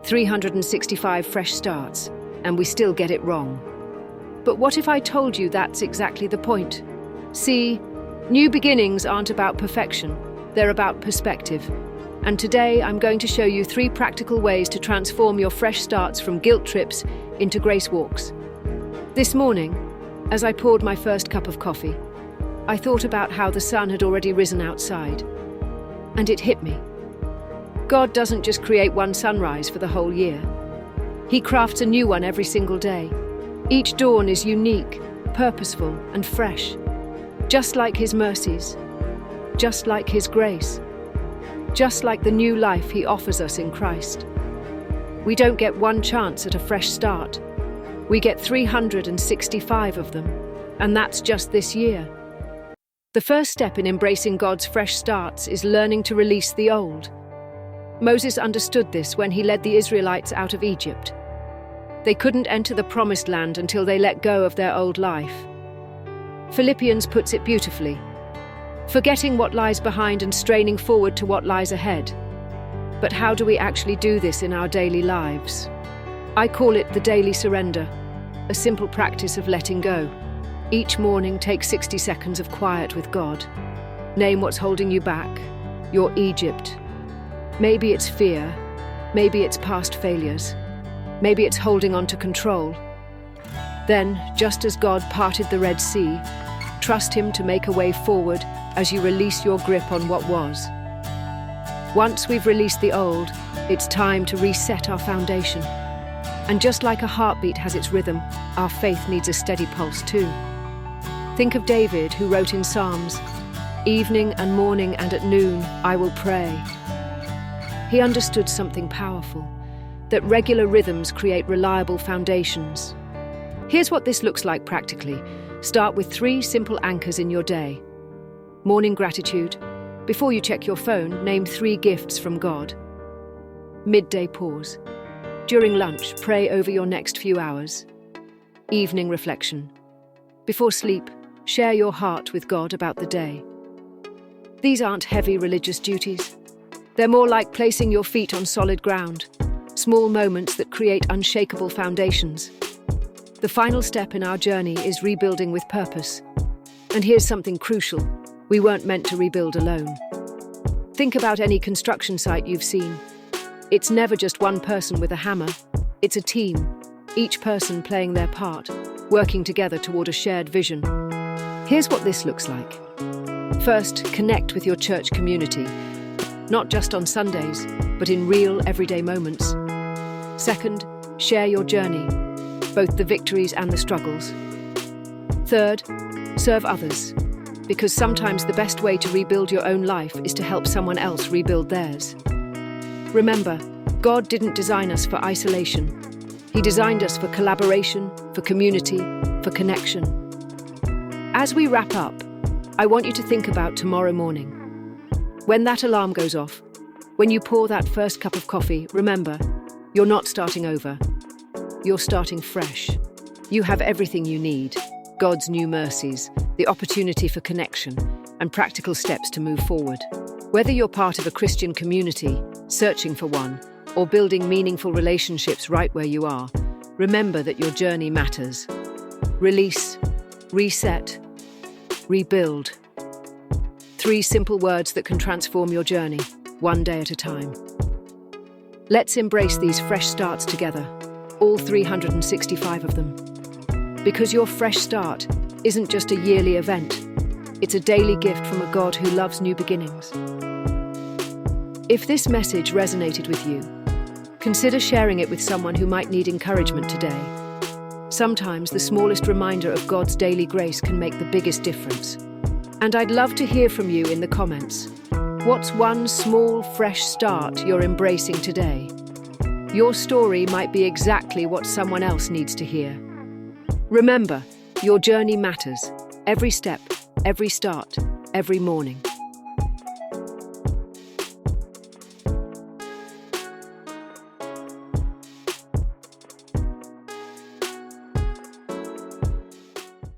365 fresh starts, and we still get it wrong. But what if I told you that's exactly the point? See, new beginnings aren't about perfection, they're about perspective. And today I'm going to show you 3 practical ways to transform your fresh starts from guilt trips into grace walks. This morning, as I poured my first cup of coffee, I thought about how the sun had already risen outside. And it hit me. God doesn't just create one sunrise for the whole year. He crafts a new one every single day. Each dawn is unique, purposeful, and fresh. Just like His mercies. Just like His grace. Just like the new life He offers us in Christ. We don't get one chance at a fresh start. We get 365 of them, and that's just this year. The first step in embracing God's fresh starts is learning to release the old. Moses understood this when he led the Israelites out of Egypt. They couldn't enter the promised land until they let go of their old life. Philippians puts it beautifully. Forgetting what lies behind and straining forward to what lies ahead. But how do we actually do this in our daily lives? I call it the daily surrender, a simple practice of letting go. Each morning, take 60 seconds of quiet with God. Name what's holding you back, your Egypt. Maybe it's fear, maybe it's past failures, maybe it's holding on to control. Then, just as God parted the Red Sea, trust Him to make a way forward as you release your grip on what was. Once we've released the old, it's time to reset our foundation. And just like a heartbeat has its rhythm, our faith needs a steady pulse too. Think of David, who wrote in Psalms, "Evening and morning and at noon I will pray." He understood something powerful, that regular rhythms create reliable foundations. Here's what this looks like practically. Start with 3 simple anchors in your day. Morning gratitude. Before you check your phone, name 3 gifts from God. Midday pause. During lunch, pray over your next few hours. Evening reflection. Before sleep, share your heart with God about the day. These aren't heavy religious duties. They're more like placing your feet on solid ground, small moments that create unshakable foundations. The final step in our journey is rebuilding with purpose. And here's something crucial. We weren't meant to rebuild alone. Think about any construction site you've seen. It's never just one person with a hammer. It's a team, each person playing their part, working together toward a shared vision. Here's what this looks like. First, connect with your church community, not just on Sundays, but in real, everyday moments. Second, share your journey, both the victories and the struggles. Third, serve others, because sometimes the best way to rebuild your own life is to help someone else rebuild theirs. Remember, God didn't design us for isolation. He designed us for collaboration, for community, for connection. As we wrap up, I want you to think about tomorrow morning. When that alarm goes off, when you pour that first cup of coffee, remember, you're not starting over. You're starting fresh. You have everything you need: God's new mercies, the opportunity for connection, and practical steps to move forward. Whether you're part of a Christian community, searching for one, or building meaningful relationships right where you are, remember that your journey matters. Release, reset, rebuild. 3 simple words that can transform your journey, one day at a time. Let's embrace these fresh starts together, all 365 of them. Because your fresh start isn't just a yearly event, it's a daily gift from a God who loves new beginnings. If this message resonated with you, consider sharing it with someone who might need encouragement today. Sometimes the smallest reminder of God's daily grace can make the biggest difference. And I'd love to hear from you in the comments. What's one small, fresh start you're embracing today? Your story might be exactly what someone else needs to hear. Remember, your journey matters. Every step, every start, every morning.